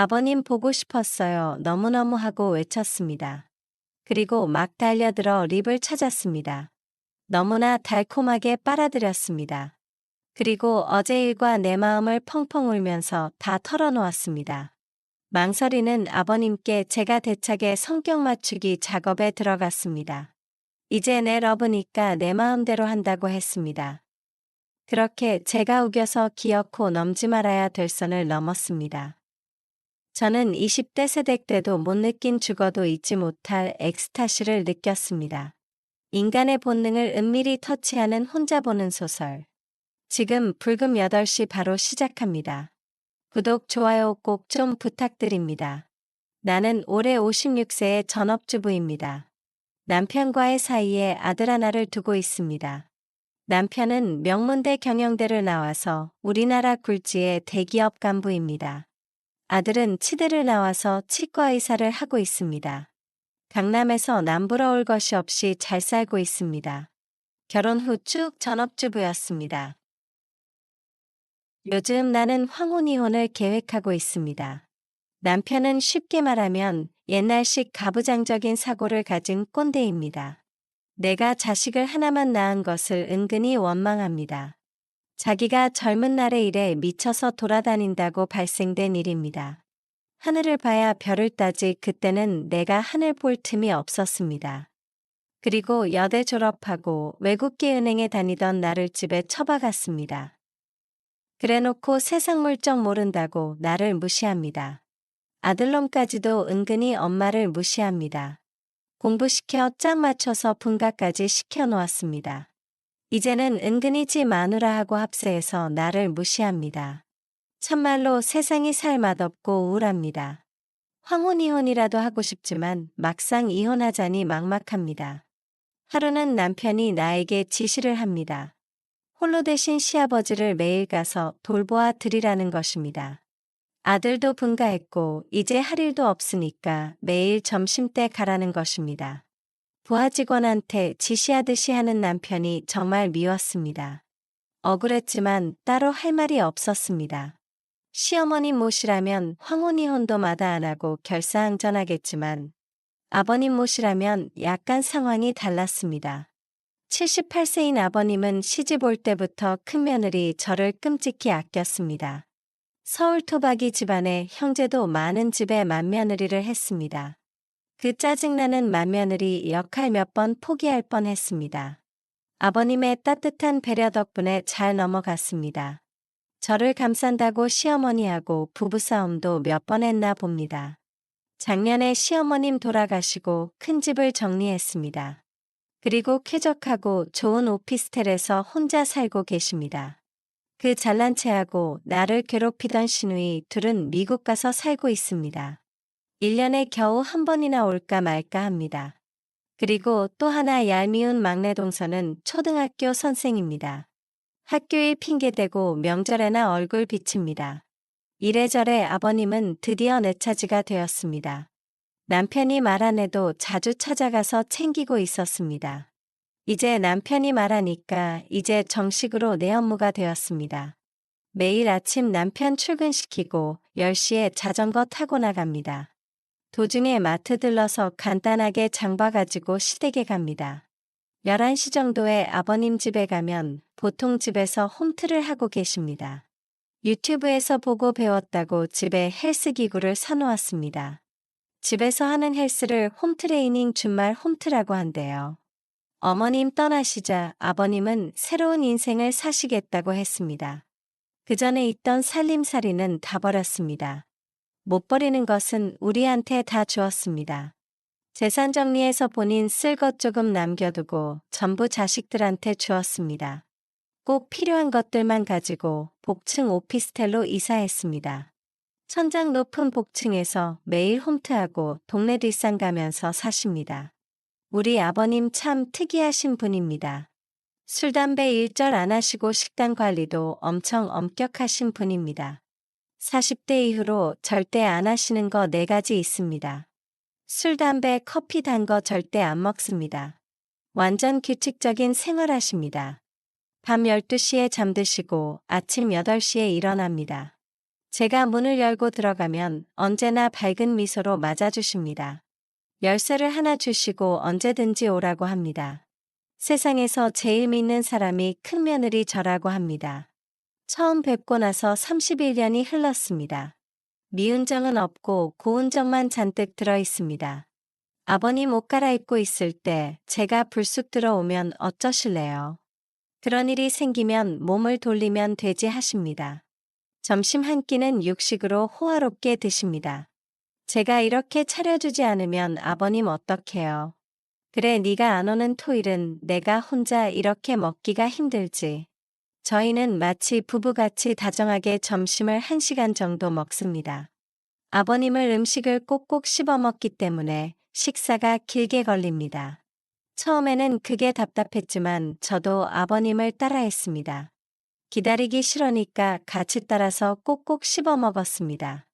아버님 보고 싶었어요. 너무너무 하고 외쳤습니다. 그리고 막 달려들어 립을 찾았습니다. 너무나 달콤하게 빨아들였습니다. 그리고 어제 일과 내 마음을 펑펑 울면서 다 털어놓았습니다. 망설이는 아버님께 제가 대차게 성격 맞추기 작업에 들어갔습니다. 이제 내 러브니까 내 마음대로 한다고 했습니다. 그렇게 제가 우겨서 기어코 넘지 말아야 될 선을 넘었습니다. 저는 20대 세대 때도 못 느낀 죽어도 잊지 못할 엑스타시를 느꼈습니다. 인간의 본능을 은밀히 터치하는 혼자 보는 소설. 지금 불금 8시 바로 시작합니다. 구독, 좋아요 꼭 좀 부탁드립니다. 나는 올해 56세의 전업주부입니다. 남편과의 사이에 아들 하나를 두고 있습니다. 남편은 명문대 경영대를 나와서 우리나라 굴지의 대기업 간부입니다. 아들은 치대를 나와서 치과의사를 하고 있습니다. 강남에서 남부러울 것이 없이 잘 살고 있습니다. 결혼 후 쭉 전업주부였습니다. 요즘 나는 황혼이혼을 계획하고 있습니다. 남편은 쉽게 말하면 옛날식 가부장적인 사고를 가진 꼰대입니다. 내가 자식을 하나만 낳은 것을 은근히 원망합니다. 자기가 젊은 날의 일에 미쳐서 돌아다닌다고 발생된 일입니다. 하늘을 봐야 별을 따지 그때는 내가 하늘 볼 틈이 없었습니다. 그리고 여대 졸업하고 외국계 은행에 다니던 나를 집에 처박았습니다. 그래놓고 세상 물정 모른다고 나를 무시합니다. 아들놈까지도 은근히 엄마를 무시합니다. 공부시켜 짝 맞춰서 분가까지 시켜놓았습니다. 이제는 은근히 지 마누라 하고 합세해서 나를 무시합니다. 참말로 세상이 살 맛없고 우울합니다. 황혼이혼이라도 하고 싶지만 막상 이혼하자니 막막합니다. 하루는 남편이 나에게 지시를 합니다. 홀로 대신 시아버지를 매일 가서 돌보아 드리라는 것입니다. 아들도 분가했고 이제 할 일도 없으니까 매일 점심때 가라는 것입니다. 부하 직원한테 지시하듯이 하는 남편이 정말 미웠습니다. 억울했지만 따로 할 말이 없었습니다. 시어머님 모시라면 황혼이혼도 마다 안 하고 결사항전하겠지만 아버님 모시라면 약간 상황이 달랐습니다. 78세인 아버님은 시집 올 때부터 큰며느리 저를 끔찍히 아꼈습니다. 서울 토박이 집안에 형제도 많은 집에 맏며느리를 했습니다. 그 짜증나는 맏며느리 역할 몇 번 포기할 뻔했습니다. 아버님의 따뜻한 배려 덕분에 잘 넘어갔습니다. 저를 감싼다고 시어머니하고 부부싸움도 몇 번 했나 봅니다. 작년에 시어머님 돌아가시고 큰 집을 정리했습니다. 그리고 쾌적하고 좋은 오피스텔에서 혼자 살고 계십니다. 그 잘난 체하고 나를 괴롭히던 시누이 둘은 미국 가서 살고 있습니다. 1년에 겨우 한 번이나 올까 말까 합니다. 그리고 또 하나 얄미운 막내 동서는 초등학교 선생입니다. 학교일 핑계대고 명절에나 얼굴 비칩니다. 이래저래 아버님은 드디어 내 차지가 되었습니다. 남편이 말 안 해도 자주 찾아가서 챙기고 있었습니다. 이제 남편이 말하니까 이제 정식으로 내 업무가 되었습니다. 매일 아침 남편 출근시키고 10시에 자전거 타고 나갑니다. 도중에 마트 들러서 간단하게 장 봐가지고 시댁에 갑니다. 11시 정도에 아버님 집에 가면 보통 집에서 홈트를 하고 계십니다. 유튜브에서 보고 배웠다고 집에 헬스기구를 사놓았습니다. 집에서 하는 헬스를 홈트레이닝 준말 홈트라고 한대요. 어머님 떠나시자 아버님은 새로운 인생을 사시겠다고 했습니다. 그 전에 있던 살림살이는 다 버렸습니다. 못 버리는 것은 우리한테 다 주었습니다. 재산 정리해서 본인 쓸 것 조금 남겨두고 전부 자식들한테 주었습니다. 꼭 필요한 것들만 가지고 복층 오피스텔로 이사했습니다. 천장 높은 복층에서 매일 홈트하고 동네 뒷산 가면서 사십니다. 우리 아버님 참 특이하신 분입니다. 술, 담배 일절 안 하시고 식단 관리도 엄청 엄격하신 분입니다. 40대 이후로 절대 안 하시는 거 4가지 있습니다. 술, 담배, 커피 단 거 절대 안 먹습니다. 완전 규칙적인 생활하십니다. 밤 12시에 잠드시고 아침 8시에 일어납니다. 제가 문을 열고 들어가면 언제나 밝은 미소로 맞아주십니다. 열쇠를 하나 주시고 언제든지 오라고 합니다. 세상에서 제일 믿는 사람이 큰며느리 저라고 합니다. 처음 뵙고 나서 31년이 흘렀습니다. 미운 정은 없고 고운 정만 잔뜩 들어 있습니다. 아버님 옷 갈아입고 있을 때 제가 불쑥 들어오면 어쩌실래요? 그런 일이 생기면 몸을 돌리면 되지 하십니다. 점심 한 끼는 육식으로 호화롭게 드십니다. 제가 이렇게 차려주지 않으면 아버님 어떡해요? 그래 네가 안 오는 토일은 내가 혼자 이렇게 먹기가 힘들지. 저희는 마치 부부같이 다정하게 점심을 1시간 정도 먹습니다. 아버님을 음식을 꼭꼭 씹어 먹기 때문에 식사가 길게 걸립니다. 처음에는 그게 답답했지만 저도 아버님을 따라했습니다. 기다리기 싫으니까 같이 따라서 꼭꼭 씹어 먹었습니다.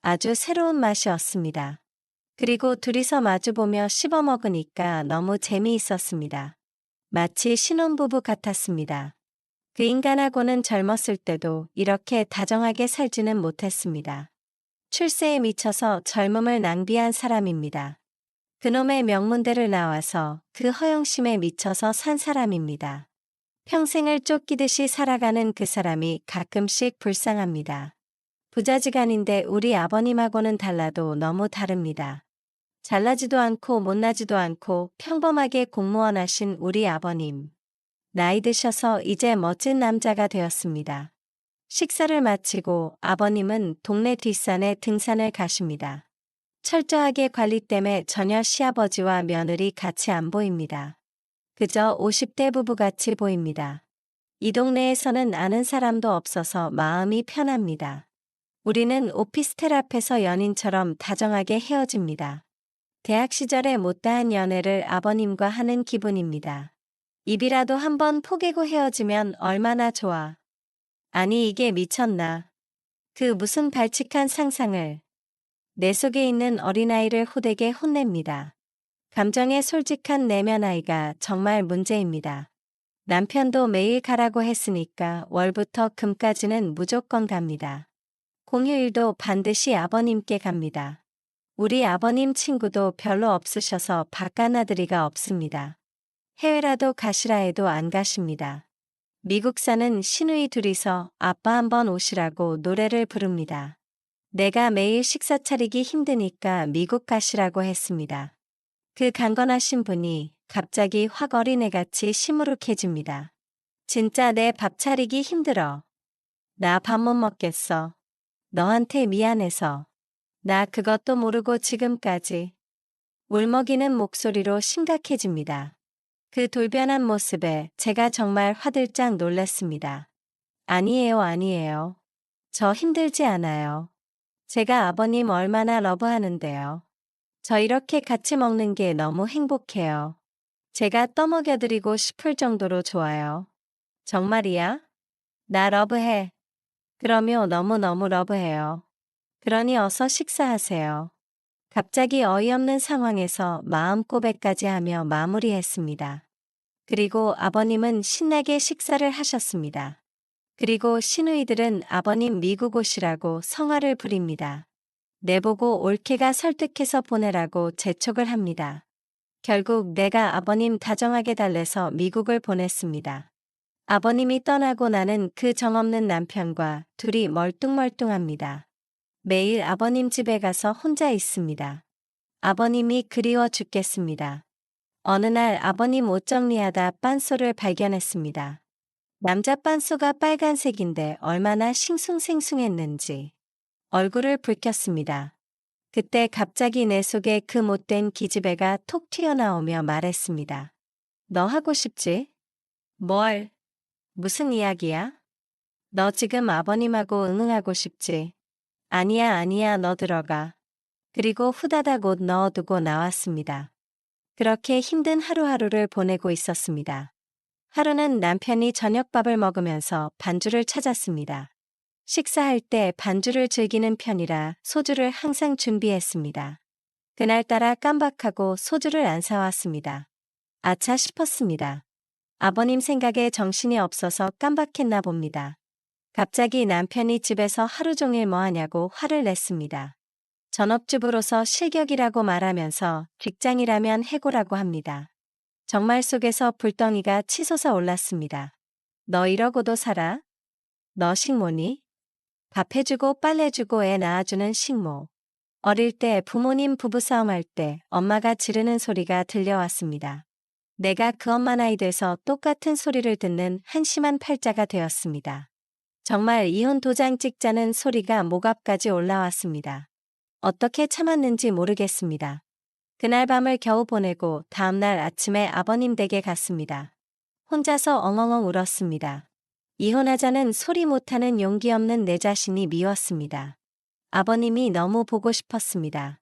아주 새로운 맛이었습니다. 그리고 둘이서 마주보며 씹어 먹으니까 너무 재미있었습니다. 마치 신혼부부 같았습니다. 그 인간하고는 젊었을 때도 이렇게 다정하게 살지는 못했습니다. 출세에 미쳐서 젊음을 낭비한 사람입니다. 그놈의 명문대를 나와서 그 허영심에 미쳐서 산 사람입니다. 평생을 쫓기듯이 살아가는 그 사람이 가끔씩 불쌍합니다. 부자지간인데 우리 아버님하고는 달라도 너무 다릅니다. 잘나지도 않고 못나지도 않고 평범하게 공무원 하신 우리 아버님. 나이 드셔서 이제 멋진 남자가 되었습니다. 식사를 마치고 아버님은 동네 뒷산에 등산을 가십니다. 철저하게 관리 때문에 전혀 시아버지와 며느리 같이 안 보입니다. 그저 50대 부부같이 보입니다. 이 동네에서는 아는 사람도 없어서 마음이 편합니다. 우리는 오피스텔 앞에서 연인처럼 다정하게 헤어집니다. 대학 시절에 못다한 연애를 아버님과 하는 기분입니다. 입이라도 한번 포개고 헤어지면 얼마나 좋아. 아니 이게 미쳤나. 그 무슨 발칙한 상상을. 내 속에 있는 어린아이를 호되게 혼냅니다. 감정에 솔직한 내면 아이가 정말 문제입니다. 남편도 매일 가라고 했으니까 월부터 금까지는 무조건 갑니다. 공휴일도 반드시 아버님께 갑니다. 우리 아버님 친구도 별로 없으셔서 바깥나들이가 없습니다. 해외라도 가시라 해도 안 가십니다. 미국 사는 시누이 둘이서 아빠 한번 오시라고 노래를 부릅니다. 내가 매일 식사 차리기 힘드니까 미국 가시라고 했습니다. 그 강건하신 분이 갑자기 확 어린애같이 시무룩해집니다. 진짜 내 밥 차리기 힘들어. 나 밥 못 먹겠어. 너한테 미안해서. 나 그것도 모르고 지금까지. 울먹이는 목소리로 심각해집니다. 그 돌변한 모습에 제가 정말 화들짝 놀랐습니다. 아니에요, 아니에요. 저 힘들지 않아요. 제가 아버님 얼마나 러브하는데요. 저 이렇게 같이 먹는 게 너무 행복해요. 제가 떠먹여드리고 싶을 정도로 좋아요. 정말이야? 나 러브해. 그러면 너무너무 러브해요. 그러니 어서 식사하세요. 갑자기 어이없는 상황에서 마음고백까지 하며 마무리했습니다. 그리고 아버님은 신나게 식사를 하셨습니다. 그리고 시누이들은 아버님 미국 오시라고 성화를 부립니다. 내보고 올케가 설득해서 보내라고 재촉을 합니다. 결국 내가 아버님 다정하게 달래서 미국을 보냈습니다. 아버님이 떠나고 나는 그 정없는 남편과 둘이 멀뚱멀뚱합니다. 매일 아버님 집에 가서 혼자 있습니다. 아버님이 그리워 죽겠습니다. 어느 날 아버님 옷 정리하다 빤소를 발견했습니다. 남자 빤소가 빨간색인데 얼마나 싱숭생숭했는지. 얼굴을 붉혔습니다. 그때 갑자기 내 속에 그 못된 기집애가 톡 튀어나오며 말했습니다. 너 하고 싶지? 뭘? 무슨 이야기야? 너 지금 아버님하고 응응하고 싶지? 아니야, 아니야, 너 들어가. 그리고 후다닥 옷 넣어두고 나왔습니다. 그렇게 힘든 하루하루를 보내고 있었습니다. 하루는 남편이 저녁밥을 먹으면서 반주를 찾았습니다. 식사할 때 반주를 즐기는 편이라 소주를 항상 준비했습니다. 그날따라 깜박하고 소주를 안 사왔습니다. 아차 싶었습니다. 아버님 생각에 정신이 없어서 깜박했나 봅니다. 갑자기 남편이 집에서 하루 종일 뭐 하냐고 화를 냈습니다. 전업주부로서 실격이라고 말하면서 직장이라면 해고라고 합니다. 정말 속에서 불덩이가 치솟아 올랐습니다. 너 이러고도 살아? 너 식모니? 밥 해주고 빨래주고 애 낳아주는 식모. 어릴 때 부모님 부부싸움할 때 엄마가 지르는 소리가 들려왔습니다. 내가 그 엄마 나이 돼서 똑같은 소리를 듣는 한심한 팔자가 되었습니다. 정말 이혼 도장 찍자는 소리가 목 앞까지 올라왔습니다. 어떻게 참았는지 모르겠습니다. 그날 밤을 겨우 보내고 다음날 아침에 아버님 댁에 갔습니다. 혼자서 엉엉엉 울었습니다. 이혼하자는 소리 못하는 용기 없는 내 자신이 미웠습니다. 아버님이 너무 보고 싶었습니다.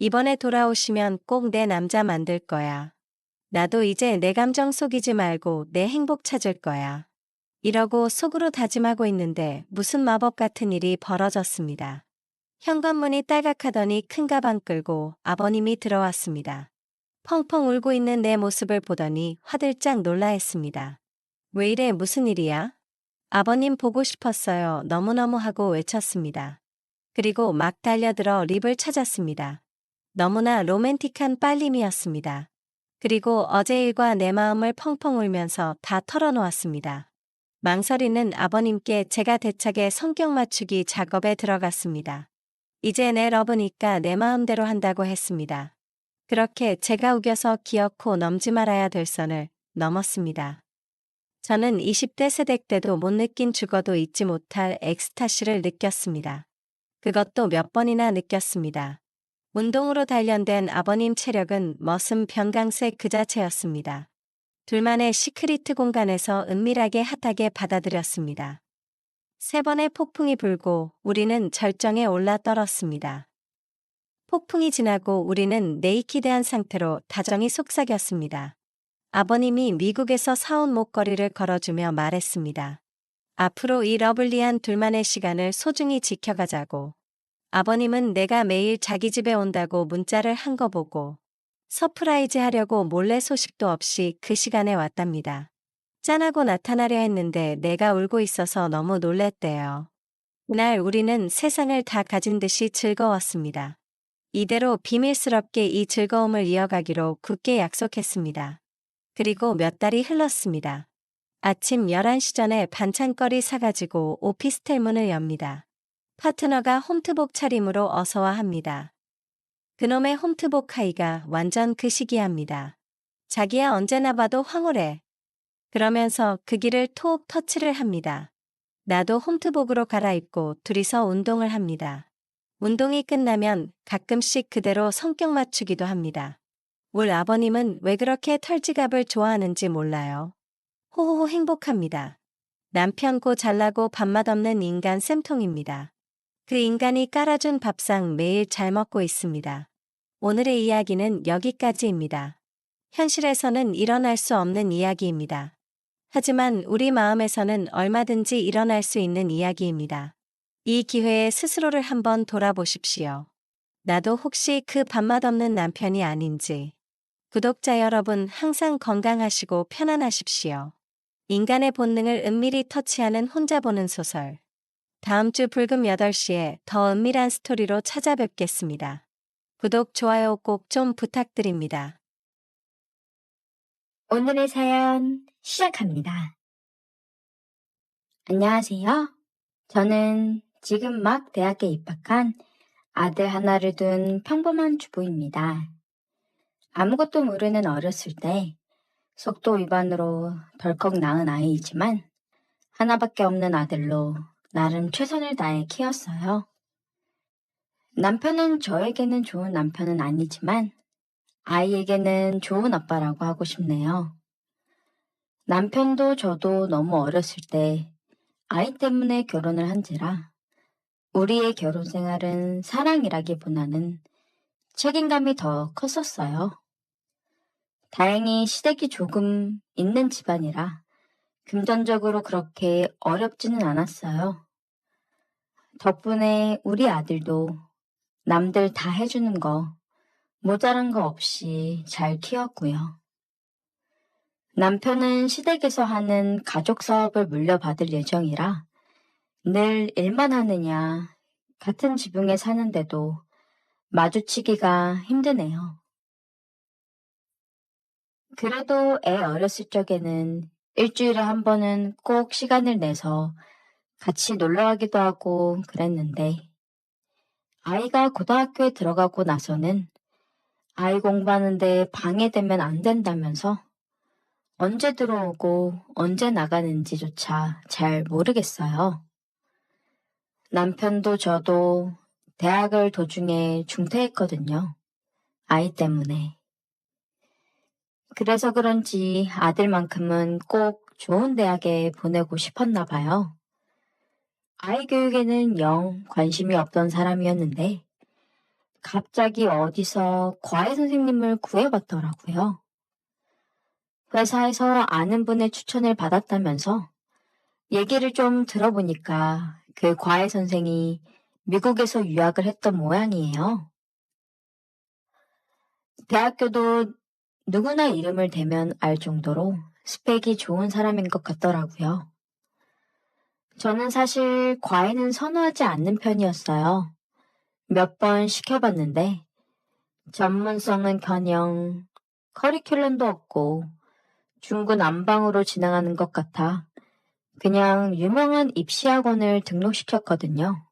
이번에 돌아오시면 꼭 내 남자 만들 거야. 나도 이제 내 감정 속이지 말고 내 행복 찾을 거야. 이러고 속으로 다짐하고 있는데 무슨 마법 같은 일이 벌어졌습니다. 현관문이 딸깍하더니 큰 가방 끌고 아버님이 들어왔습니다. 펑펑 울고 있는 내 모습을 보더니 화들짝 놀라했습니다. 왜 이래 무슨 일이야? 아버님 보고 싶었어요. 너무너무 하고 외쳤습니다. 그리고 막 달려들어 립을 찾았습니다. 너무나 로맨틱한 빨림이었습니다. 그리고 어제 일과 내 마음을 펑펑 울면서 다 털어놓았습니다. 망설이는 아버님께 제가 대차게 성격 맞추기 작업에 들어갔습니다. 이제 내 러브니까 내 마음대로 한다고 했습니다. 그렇게 제가 우겨서 기어코 넘지 말아야 될 선을 넘었습니다. 저는 20대 세댁 때도 못 느낀 죽어도 잊지 못할 엑스타시를 느꼈습니다. 그것도 몇 번이나 느꼈습니다. 운동으로 단련된 아버님 체력은 머슴 병강세 그 자체였습니다. 둘만의 시크리트 공간에서 은밀하게 핫하게 받아들였습니다. 3번의 폭풍이 불고 우리는 절정에 올라 떨었습니다. 폭풍이 지나고 우리는 네이키드한 상태로 다정히 속삭였습니다. 아버님이 미국에서 사온 목걸이를 걸어주며 말했습니다. 앞으로 이 러블리한 둘만의 시간을 소중히 지켜가자고. 아버님은 내가 매일 자기 집에 온다고 문자를 한 거 보고 서프라이즈 하려고 몰래 소식도 없이 그 시간에 왔답니다. 짠하고 나타나려 했는데 내가 울고 있어서 너무 놀랬대요. 그날 우리는 세상을 다 가진 듯이 즐거웠습니다. 이대로 비밀스럽게 이 즐거움을 이어가기로 굳게 약속했습니다. 그리고 몇 달이 흘렀습니다. 아침 11시 전에 반찬거리 사가지고 오피스텔 문을 엽니다. 파트너가 홈트복 차림으로 어서와 합니다. 그놈의 홈트복 하이가 완전 그 시기합니다. 자기야 언제나 봐도 황홀해. 그러면서 그 길을 톡 터치를 합니다. 나도 홈트복으로 갈아입고 둘이서 운동을 합니다. 운동이 끝나면 가끔씩 그대로 성격 맞추기도 합니다. 울 아버님은 왜 그렇게 털지갑을 좋아하는지 몰라요. 호호호 행복합니다. 남편 고 잘나고 밥맛 없는 인간 쌤통입니다. 그 인간이 깔아준 밥상 매일 잘 먹고 있습니다. 오늘의 이야기는 여기까지입니다. 현실에서는 일어날 수 없는 이야기입니다. 하지만 우리 마음에서는 얼마든지 일어날 수 있는 이야기입니다. 이 기회에 스스로를 한번 돌아보십시오. 나도 혹시 그 밥맛 없는 남편이 아닌지. 구독자 여러분 항상 건강하시고 편안하십시오. 인간의 본능을 은밀히 터치하는 혼자 보는 소설. 다음 주 불금 8시에 더 은밀한 스토리로 찾아뵙겠습니다. 구독, 좋아요 꼭 좀 부탁드립니다. 오늘의 사연 시작합니다. 안녕하세요. 저는 지금 막 대학에 입학한 아들 하나를 둔 평범한 주부입니다. 아무것도 모르는 어렸을 때 속도 위반으로 덜컥 낳은 아이이지만 하나밖에 없는 아들로 나름 최선을 다해 키웠어요. 남편은 저에게는 좋은 남편은 아니지만 아이에게는 좋은 아빠라고 하고 싶네요. 남편도 저도 너무 어렸을 때 아이 때문에 결혼을 한지라 우리의 결혼 생활은 사랑이라기보다는 책임감이 더 컸었어요. 다행히 시댁이 조금 있는 집안이라 금전적으로 그렇게 어렵지는 않았어요. 덕분에 우리 아들도 남들 다 해주는 거, 모자란 거 없이 잘 키웠고요. 남편은 시댁에서 하는 가족 사업을 물려받을 예정이라 늘 일만 하느냐. 같은 지붕에 사는데도 마주치기가 힘드네요. 그래도 애 어렸을 적에는 일주일에 한 번은 꼭 시간을 내서 같이 놀러 가기도 하고 그랬는데, 아이가 고등학교에 들어가고 나서는 아이 공부하는데 방해되면 안 된다면서 언제 들어오고 언제 나가는지조차 잘 모르겠어요. 남편도 저도 대학을 도중에 중퇴했거든요. 아이 때문에. 그래서 그런지 아들만큼은 꼭 좋은 대학에 보내고 싶었나 봐요. 아이 교육에는 영 관심이 없던 사람이었는데 갑자기 어디서 과외 선생님을 구해봤더라고요. 회사에서 아는 분의 추천을 받았다면서 얘기를 좀 들어보니까 그 과외 선생이 미국에서 유학을 했던 모양이에요. 대학교도 누구나 이름을 대면 알 정도로 스펙이 좋은 사람인 것 같더라고요. 저는 사실 과외는 선호하지 않는 편이었어요. 몇 번 시켜봤는데 전문성은커녕 커리큘럼도 없고 중구난방으로 진행하는 것 같아 그냥 유명한 입시학원을 등록시켰거든요.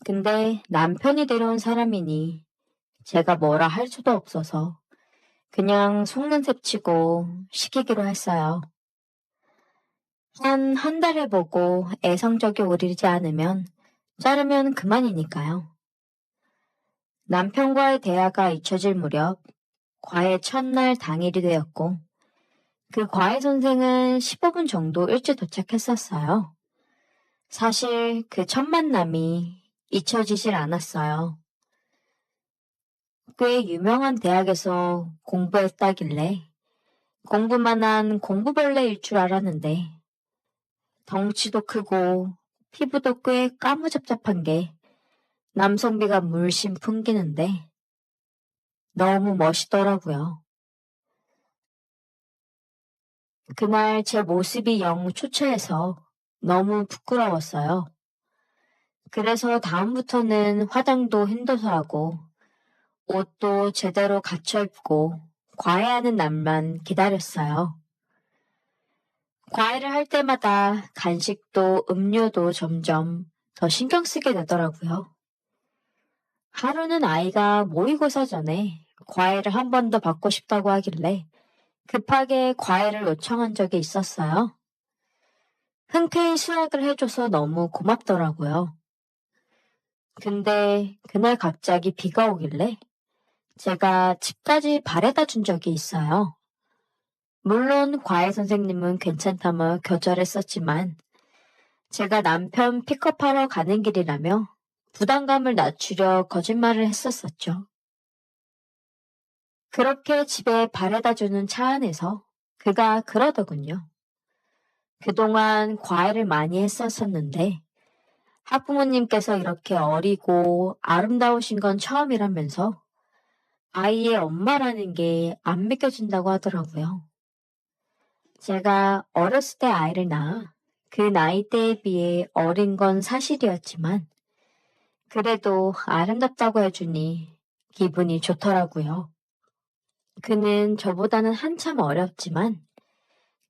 근데 남편이 데려온 사람이니 제가 뭐라 할 수도 없어서 그냥 속는 셈 치고 시키기로 했어요. 한 달 해보고 애 성적이 오르지 않으면 자르면 그만이니까요. 남편과의 대화가 잊혀질 무렵 과외 첫날 당일이 되었고 그 과외 선생은 15분 정도 일찍 도착했었어요. 사실 그 첫 만남이 잊혀지질 않았어요. 꽤 유명한 대학에서 공부했다길래 공부만 한 공부벌레일 줄 알았는데 덩치도 크고 피부도 꽤 까무잡잡한 게 남성비가 물씬 풍기는데 너무 멋있더라고요. 그날 제 모습이 영 초췌해서 너무 부끄러웠어요. 그래서 다음부터는 화장도 힘줘서 하고 옷도 제대로 갖춰 입고 과외하는 날만 기다렸어요. 과외를 할 때마다 간식도 음료도 점점 더 신경 쓰게 되더라고요. 하루는 아이가 모의고사 전에 과외를 한 번 더 받고 싶다고 하길래 급하게 과외를 요청한 적이 있었어요. 흔쾌히 수락을 해줘서 너무 고맙더라고요. 근데 그날 갑자기 비가 오길래 제가 집까지 바래다 준 적이 있어요. 물론 과외 선생님은 괜찮다며 겨절했었지만 제가 남편 픽업하러 가는 길이라며 부담감을 낮추려 거짓말을 했었었죠. 그렇게 집에 바래다 주는 차 안에서 그가 그러더군요. 그동안 과외를 많이 했었었는데 학부모님께서 이렇게 어리고 아름다우신 건 처음이라면서 아이의 엄마라는 게 안 믿겨진다고 하더라고요. 제가 어렸을 때 아이를 낳아 그 나이대에 비해 어린 건 사실이었지만 그래도 아름답다고 해주니 기분이 좋더라고요. 그는 저보다는 한참 어렸지만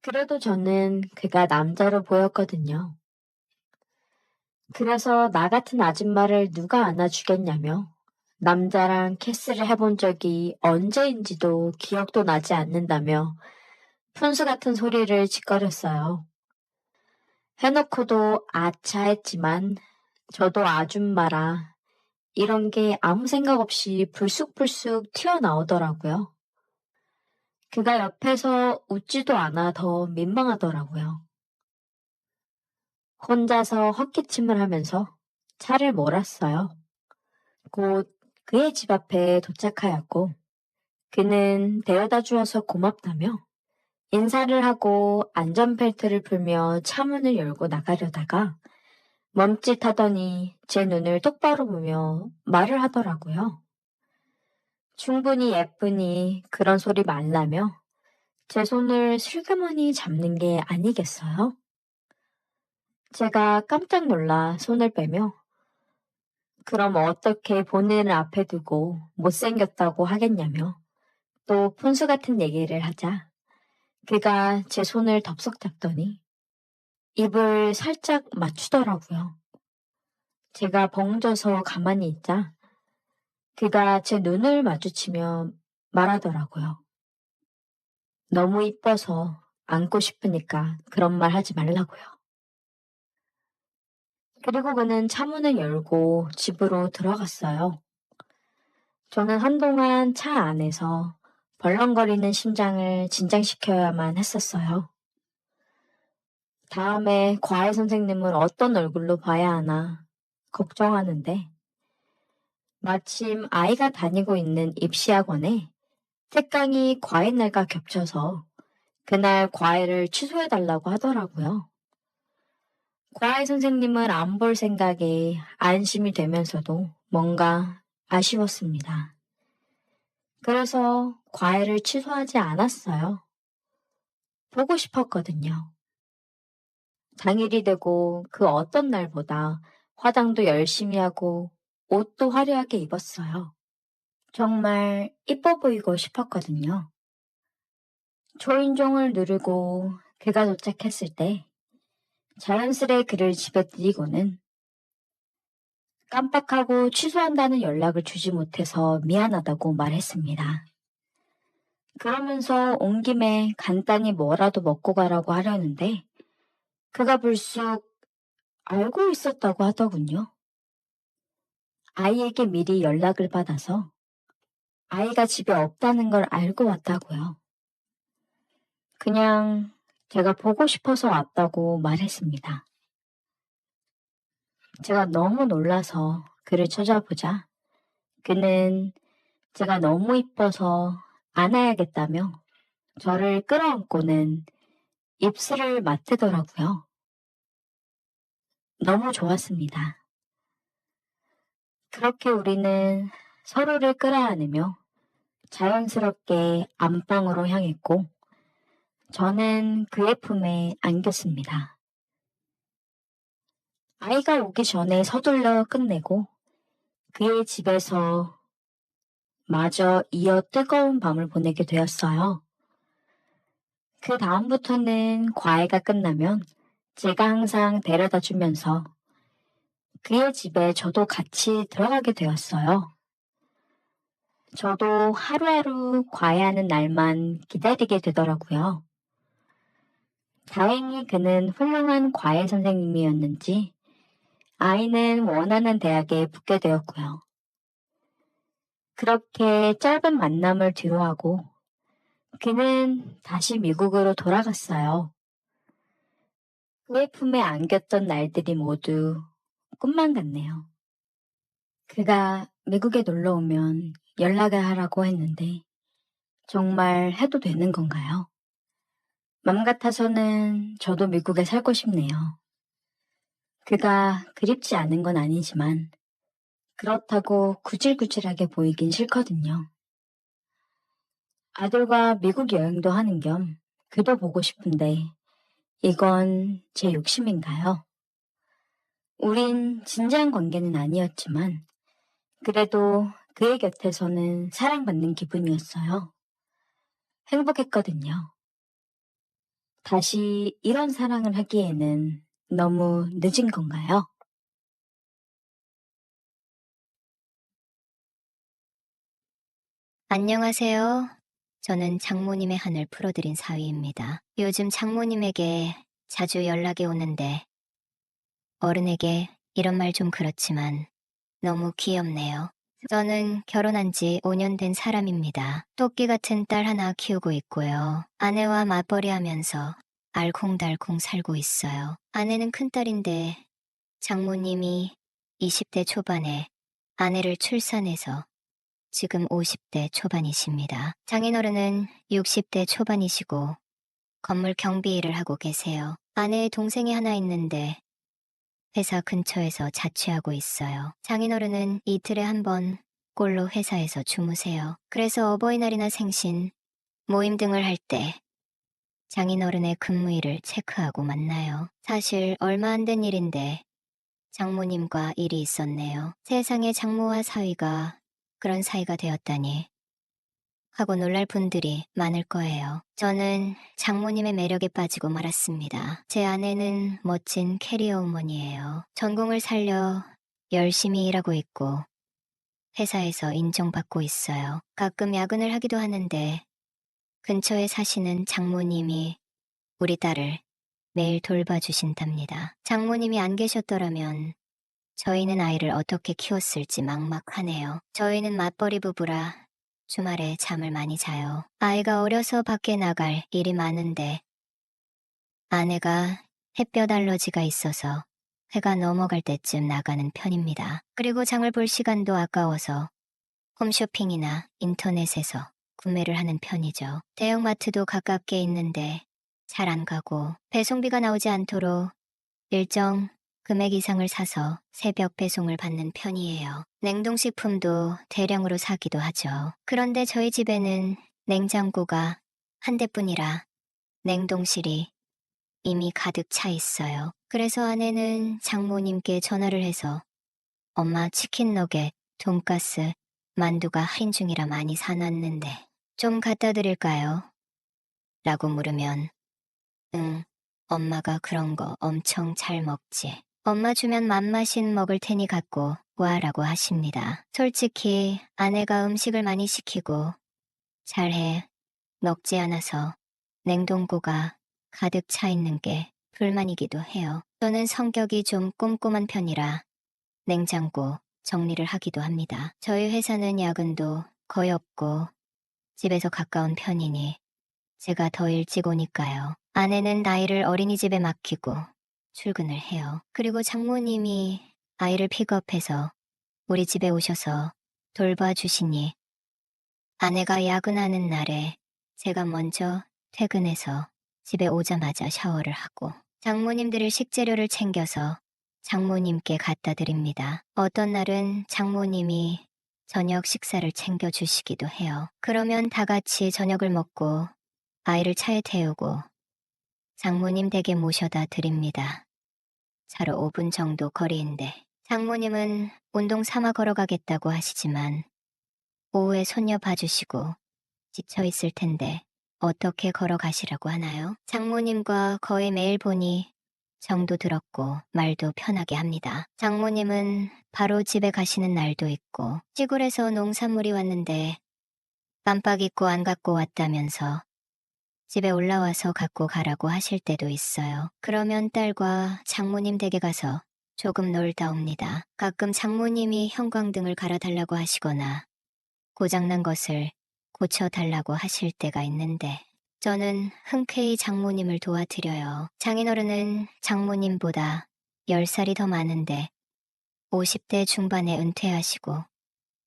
그래도 저는 그가 남자로 보였거든요. 그래서 나 같은 아줌마를 누가 안아주겠냐며 남자랑 키스를 해본 적이 언제인지도 기억도 나지 않는다며 푼수 같은 소리를 짓거렸어요. 해놓고도 아차 했지만 저도 아줌마라 이런 게 아무 생각 없이 불쑥불쑥 튀어나오더라고요. 그가 옆에서 웃지도 않아 더 민망하더라고요. 혼자서 헛기침을 하면서 차를 몰았어요. 곧 그의 집 앞에 도착하였고 그는 데려다 주어서 고맙다며 인사를 하고 안전벨트를 풀며 차문을 열고 나가려다가 멈칫하더니 제 눈을 똑바로 보며 말을 하더라고요. 충분히 예쁘니 그런 소리 말라며 제 손을 슬그머니 잡는 게 아니겠어요? 제가 깜짝 놀라 손을 빼며 그럼 어떻게 본인을 앞에 두고 못생겼다고 하겠냐며 또 푼수 같은 얘기를 하자 그가 제 손을 덥석 잡더니 입을 살짝 맞추더라고요. 제가 벙쪄서 가만히 있자 그가 제 눈을 마주치며 말하더라고요. 너무 이뻐서 안고 싶으니까 그런 말 하지 말라고요. 그리고 그는 차문을 열고 집으로 들어갔어요. 저는 한동안 차 안에서 벌렁거리는 심장을 진정시켜야만 했었어요. 다음에 과외 선생님을 어떤 얼굴로 봐야 하나 걱정하는데 마침 아이가 다니고 있는 입시학원에 특강이 과외 날과 겹쳐서 그날 과외를 취소해달라고 하더라고요. 과외 선생님을 안 볼 생각에 안심이 되면서도 뭔가 아쉬웠습니다. 그래서 과외를 취소하지 않았어요. 보고 싶었거든요. 당일이 되고 그 어떤 날보다 화장도 열심히 하고 옷도 화려하게 입었어요. 정말 이뻐 보이고 싶었거든요. 초인종을 누르고 그가 도착했을 때 자연스레 그를 집에 들이고는 깜빡하고 취소한다는 연락을 주지 못해서 미안하다고 말했습니다. 그러면서 온 김에 간단히 뭐라도 먹고 가라고 하려는데 그가 불쑥 알고 있었다고 하더군요. 아이에게 미리 연락을 받아서 아이가 집에 없다는 걸 알고 왔다고요. 그냥 제가 보고 싶어서 왔다고 말했습니다. 제가 너무 놀라서 그를 찾아보자 그는 제가 너무 이뻐서 안아야겠다며 저를 끌어안고는 입술을 맞대더라고요. 너무 좋았습니다. 그렇게 우리는 서로를 끌어안으며 자연스럽게 안방으로 향했고 저는 그의 품에 안겼습니다. 아이가 오기 전에 서둘러 끝내고 그의 집에서 마저 이어 뜨거운 밤을 보내게 되었어요. 그 다음부터는 과외가 끝나면 제가 항상 데려다 주면서 그의 집에 저도 같이 들어가게 되었어요. 저도 하루하루 과외하는 날만 기다리게 되더라고요. 다행히 그는 훌륭한 과외 선생님이었는지 아이는 원하는 대학에 붙게 되었고요. 그렇게 짧은 만남을 뒤로하고 그는 다시 미국으로 돌아갔어요. 그의 품에 안겼던 날들이 모두 꿈만 같네요. 그가 미국에 놀러 오면 연락을 하라고 했는데 정말 해도 되는 건가요? 맘 같아서는 저도 미국에 살고 싶네요. 그가 그립지 않은 건 아니지만 그렇다고 구질구질하게 보이긴 싫거든요. 아들과 미국 여행도 하는 겸 그도 보고 싶은데 이건 제 욕심인가요? 우린 진지한 관계는 아니었지만 그래도 그의 곁에서는 사랑받는 기분이었어요. 행복했거든요. 다시 이런 사랑을 하기에는 너무 늦은 건가요? 안녕하세요. 저는 장모님의 한을 풀어드린 사위입니다. 요즘 장모님에게 자주 연락이 오는데 어른에게 이런 말 좀 그렇지만 너무 귀엽네요. 저는 결혼한 지 5년 된 사람입니다. 토끼 같은 딸 하나 키우고 있고요. 아내와 맞벌이 하면서 알콩달콩 살고 있어요. 아내는 큰딸인데 장모님이 20대 초반에 아내를 출산해서 지금 50대 초반이십니다. 장인어른은 60대 초반이시고 건물 경비 일을 하고 계세요. 아내의 동생이 하나 있는데 회사 근처에서 자취하고 있어요. 장인어른은 이틀에 한 번 꼴로 회사에서 주무세요. 그래서 어버이날이나 생신, 모임 등을 할 때 장인어른의 근무일을 체크하고 만나요. 사실 얼마 안 된 일인데 장모님과 일이 있었네요. 세상에 장모와 사위가 그런 사이가 되었다니 하고 놀랄 분들이 많을 거예요. 저는 장모님의 매력에 빠지고 말았습니다. 제 아내는 멋진 캐리어 우먼이에요. 전공을 살려 열심히 일하고 있고 회사에서 인정받고 있어요. 가끔 야근을 하기도 하는데 근처에 사시는 장모님이 우리 딸을 매일 돌봐주신답니다. 장모님이 안 계셨더라면 저희는 아이를 어떻게 키웠을지 막막하네요. 저희는 맞벌이 부부라 주말에 잠을 많이 자요. 아이가 어려서 밖에 나갈 일이 많은데 아내가 햇볕 알러지가 있어서 해가 넘어갈 때쯤 나가는 편입니다. 그리고 장을 볼 시간도 아까워서 홈쇼핑이나 인터넷에서 구매를 하는 편이죠. 대형마트도 가깝게 있는데 잘 안 가고 배송비가 나오지 않도록 일정 금액 이상을 사서 새벽 배송을 받는 편이에요. 냉동식품도 대량으로 사기도 하죠. 그런데 저희 집에는 냉장고가 한 대뿐이라 냉동실이 이미 가득 차 있어요. 그래서 아내는 장모님께 전화를 해서 엄마 치킨 너겟, 돈가스, 만두가 할인 중이라 많이 사놨는데 좀 갖다 드릴까요? 라고 물으면 응, 엄마가 그런 거 엄청 잘 먹지. 엄마 주면 맛맛인 먹을 테니 갖고 와라고 하십니다. 솔직히 아내가 음식을 많이 시키고 잘해 먹지 않아서 냉동고가 가득 차 있는 게 불만이기도 해요. 저는 성격이 좀 꼼꼼한 편이라 냉장고 정리를 하기도 합니다. 저희 회사는 야근도 거의 없고 집에서 가까운 편이니 제가 더 일찍 오니까요. 아내는 아이를 어린이집에 맡기고 출근을 해요. 그리고 장모님이 아이를 픽업해서 우리 집에 오셔서 돌봐주시니 아내가 야근하는 날에 제가 먼저 퇴근해서 집에 오자마자 샤워를 하고 장모님들의 식재료를 챙겨서 장모님께 갖다 드립니다. 어떤 날은 장모님이 저녁 식사를 챙겨주시기도 해요. 그러면 다 같이 저녁을 먹고 아이를 차에 태우고 장모님 댁에 모셔다 드립니다. 차로 5분 정도 거리인데 장모님은 운동 삼아 걸어가겠다고 하시지만 오후에 손녀 봐주시고 지쳐 있을 텐데 어떻게 걸어가시라고 하나요? 장모님과 거의 매일 보니 정도 들었고 말도 편하게 합니다. 장모님은 바로 집에 가시는 날도 있고 시골에서 농산물이 왔는데 깜빡 잊고 안 갖고 왔다면서 집에 올라와서 갖고 가라고 하실 때도 있어요. 그러면 딸과 장모님 댁에 가서 조금 놀다 옵니다. 가끔 장모님이 형광등을 갈아달라고 하시거나 고장난 것을 고쳐달라고 하실 때가 있는데 저는 흔쾌히 장모님을 도와드려요. 장인어른은 장모님보다 10살이 더 많은데 50대 중반에 은퇴하시고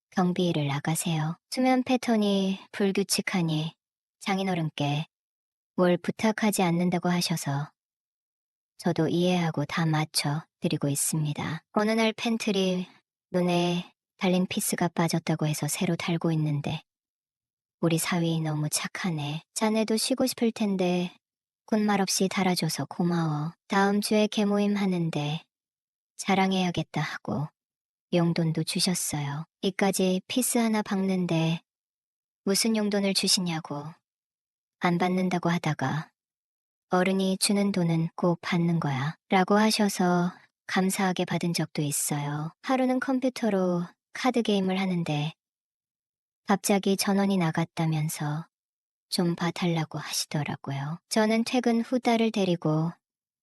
경비 일을 나가세요. 수면 패턴이 불규칙하니 장인어른께 뭘 부탁하지 않는다고 하셔서 저도 이해하고 다 맞춰 드리고 있습니다. 어느 날 팬트리 눈에 달린 피스가 빠졌다고 해서 새로 달고 있는데 우리 사위 너무 착하네. 자네도 쉬고 싶을 텐데 군말 없이 달아줘서 고마워. 다음 주에 개모임 하는데 자랑해야겠다 하고 용돈도 주셨어요. 이까지 피스 하나 박는데 무슨 용돈을 주시냐고 안 받는다고 하다가 어른이 주는 돈은 꼭 받는 거야 라고 하셔서 감사하게 받은 적도 있어요. 하루는 컴퓨터로 카드 게임을 하는데 갑자기 전원이 나갔다면서 좀 봐달라고 하시더라고요. 저는 퇴근 후 딸을 데리고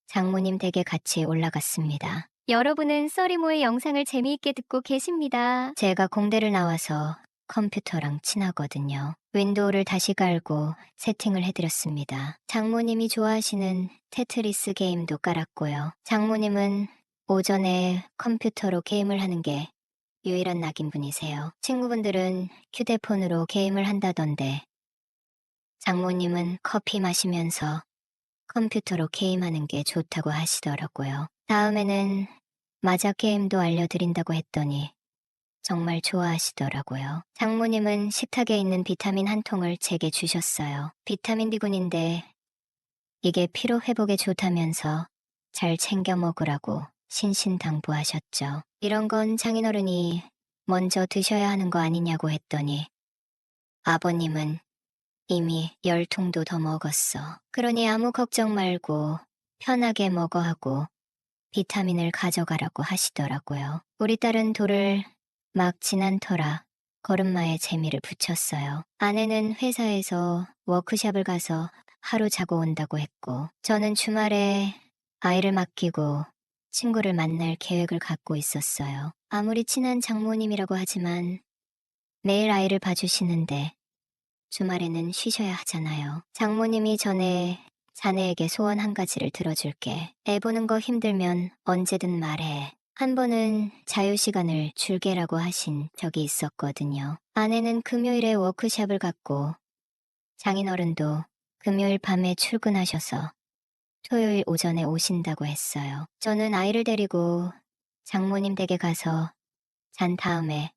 장모님 댁에 같이 올라갔습니다. 여러분은 써리모의 영상을 재미있게 듣고 계십니다. 제가 공대를 나와서 컴퓨터랑 친하거든요. 윈도우를 다시 깔고 세팅을 해드렸습니다. 장모님이 좋아하시는 테트리스 게임도 깔았고요. 장모님은 오전에 컴퓨터로 게임을 하는 게 유일한 낙인분이세요. 친구분들은 휴대폰으로 게임을 한다던데 장모님은 커피 마시면서 컴퓨터로 게임하는 게 좋다고 하시더라고요. 다음에는 마자 게임도 알려드린다고 했더니 정말 좋아하시더라고요. 장모님은 식탁에 있는 비타민 한 통을 제게 주셨어요. 비타민 B군인데 이게 피로 회복에 좋다면서 잘 챙겨 먹으라고 신신당부하셨죠. 이런 건 장인어른이 먼저 드셔야 하는 거 아니냐고 했더니 아버님은 이미 10통도 더 먹었어. 그러니 아무 걱정 말고 편하게 먹어 하고 비타민을 가져가라고 하시더라고요. 우리 딸은 돌을 막 지난 터라 걸음마에 재미를 붙였어요. 아내는 회사에서 워크숍을 가서 하루 자고 온다고 했고, 저는 주말에 아이를 맡기고 친구를 만날 계획을 갖고 있었어요. 아무리 친한 장모님이라고 하지만 매일 아이를 봐주시는데 주말에는 쉬셔야 하잖아요. 장모님이 전에 자네에게 소원 한 가지를 들어줄게. 애 보는 거 힘들면 언제든 말해. 한 번은 자유시간을 줄게라고 하신 적이 있었거든요. 아내는 금요일에 워크숍을 갖고 장인어른도 금요일 밤에 출근하셔서 토요일 오전에 오신다고 했어요. 저는 아이를 데리고 장모님 댁에 가서 잔 다음에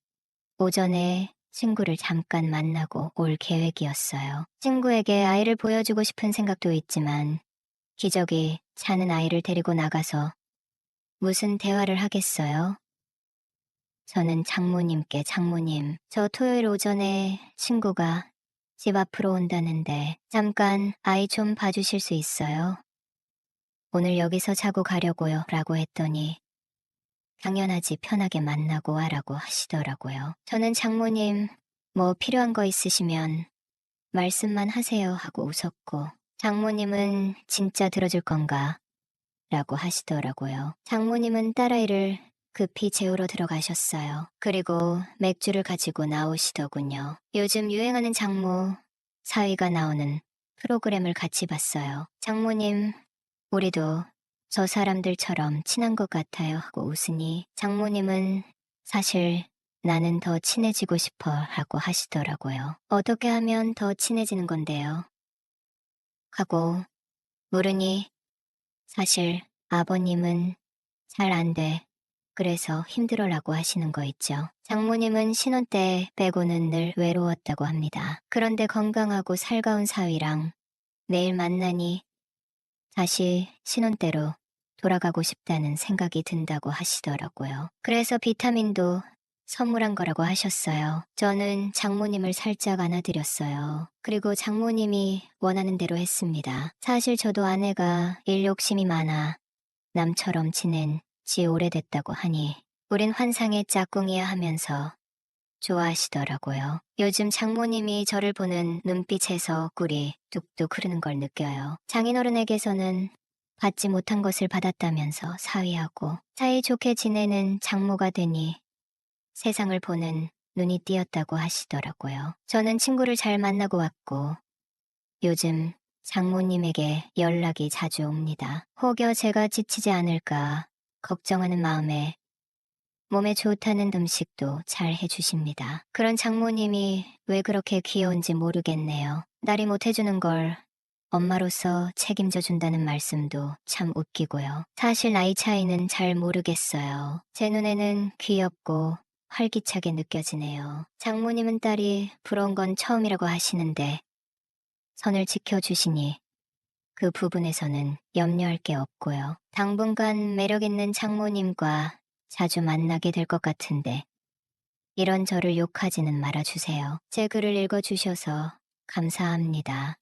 오전에 친구를 잠깐 만나고 올 계획이었어요. 친구에게 아이를 보여주고 싶은 생각도 있지만 기저귀 차는 아이를 데리고 나가서 무슨 대화를 하겠어요? 저는 장모님께 장모님, 저 토요일 오전에 친구가 집 앞으로 온다는데 잠깐 아이 좀 봐주실 수 있어요? 오늘 여기서 자고 가려고요 라고 했더니 당연하지 편하게 만나고 와라고 하시더라고요. 저는 장모님 뭐 필요한 거 있으시면 말씀만 하세요 하고 웃었고 장모님은 진짜 들어줄 건가? 라고 하시더라고요. 장모님은 딸아이를 급히 재우러 들어가셨어요. 그리고 맥주를 가지고 나오시더군요. 요즘 유행하는 장모 사위가 나오는 프로그램을 같이 봤어요. 장모님, 우리도 저 사람들처럼 친한 것 같아요 하고 웃으니 장모님은 사실 나는 더 친해지고 싶어 하고 하시더라고요. 어떻게 하면 더 친해지는 건데요? 하고 물으니 사실 아버님은 잘 안 돼. 그래서 힘들어라고 하시는 거 있죠. 장모님은 신혼 때 빼고는 늘 외로웠다고 합니다. 그런데 건강하고 살가운 사위랑 내일 만나니 다시 신혼 때로 돌아가고 싶다는 생각이 든다고 하시더라고요. 그래서 비타민도 선물한 거라고 하셨어요. 저는 장모님을 살짝 안아드렸어요. 그리고 장모님이 원하는 대로 했습니다. 사실 저도 아내가 일 욕심이 많아 남처럼 지낸 지 오래됐다고 하니 우린 환상의 짝꿍이야 하면서 좋아하시더라고요. 요즘 장모님이 저를 보는 눈빛에서 꿀이 뚝뚝 흐르는 걸 느껴요. 장인어른에게서는 받지 못한 것을 받았다면서 사위하고 사이좋게 지내는 장모가 되니 세상을 보는 눈이 띄었다고 하시더라고요. 저는 친구를 잘 만나고 왔고 요즘 장모님에게 연락이 자주 옵니다. 혹여 제가 지치지 않을까 걱정하는 마음에 몸에 좋다는 음식도 잘 해주십니다. 그런 장모님이 왜 그렇게 귀여운지 모르겠네요. 딸이 못해주는 걸 엄마로서 책임져 준다는 말씀도 참 웃기고요. 사실 나이 차이는 잘 모르겠어요. 제 눈에는 귀엽고 활기차게 느껴지네요. 장모님은 딸이 부러운 건 처음이라고 하시는데 선을 지켜주시니 그 부분에서는 염려할 게 없고요. 당분간 매력 있는 장모님과 자주 만나게 될 것 같은데 이런 저를 욕하지는 말아주세요. 제 글을 읽어주셔서 감사합니다.